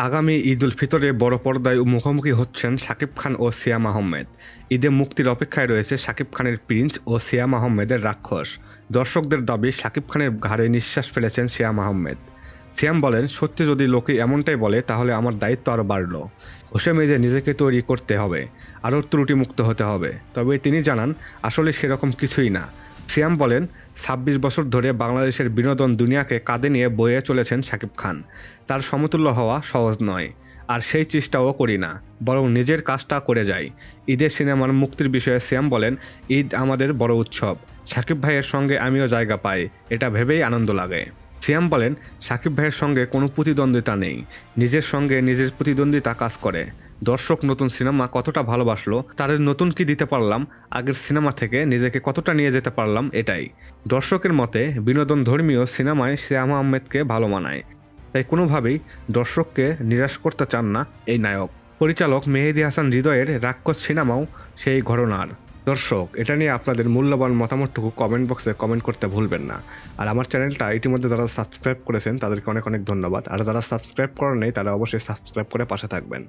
আগামী ঈদ উল ফিতরে বড় পর্দায় মুখোমুখি হচ্ছেন শাকিব খান ও সিয়াম আহমেদ। ঈদে মুক্তির অপেক্ষায় রয়েছে শাকিব খানের প্রিন্স ও সিয়াম আহমেদের রাক্ষস। দর্শকদের দাবি শাকিব খানের ঘাড়ে নিঃশ্বাস ফেলেছেন সিয়াম আহমেদ। সিয়াম বলেন, সত্যি যদি লোকে এমনটাই বলে তাহলে আমার দায়িত্ব আরও বাড়ল। ঘষে মেজে নিজেকে তৈরি করতে হবে, আরও ত্রুটিমুক্ত হতে হবে। তবে তিনি জানান, আসলে সেরকম কিছুই না। সিয়াম বলেন, ২৬ বছর ধরে বাংলাদেশের বিনোদন দুনিয়াকে কাঁধে নিয়ে বয়ে চলেছেন শাকিব খান। তার সমতুল্য হওয়া সহজ নয়, আর সেই চেষ্টাও করি না, বরং নিজের কাজটা করে যাই। ঈদের সিনেমার মুক্তির বিষয়ে সিয়াম বলেন, ঈদ আমাদের বড় উৎসব। শাকিব ভাইয়ের সঙ্গে আমিও জায়গা পাই, এটা ভেবেই আনন্দ লাগে। সিয়াম বলেন, শাকিব ভাইয়ের সঙ্গে কোনো প্রতিদ্বন্দ্বিতা নেই, নিজের সঙ্গে নিজের প্রতিদ্বন্দ্বিতা কাজ করে। দর্শক নতুন সিনেমা কতটা ভালোবাসলো, তাদের নতুন কি দিতে পারলাম, আগের সিনেমা থেকে নিজেকে কতটা নিয়ে যেতে পারলাম, এটাই। দর্শকের মতে বিনোদন ধর্মীয় সিনেমায় সিয়াম আহমেদকে ভালো মানায়, তাই কোনোভাবেই দর্শককে নিরাশ করতে চান না এই নায়ক। পরিচালক মেহেদী হাসান হৃদয়ের রাক্ষস সিনেমাও সেই ঘটনার। দর্শক, এটা নিয়ে আপনাদের মূল্যবান মতামতটুকু কমেন্ট বক্সে কমেন্ট করতে ভুলবেন না। আর আমার চ্যানেলটা ইতিমধ্যে যারা সাবস্ক্রাইব করেছেন তাদেরকে অনেক অনেক ধন্যবাদ। আর যারা সাবস্ক্রাইব করেন নাই তারা অবশ্যই সাবস্ক্রাইব করে পাশে থাকবেন।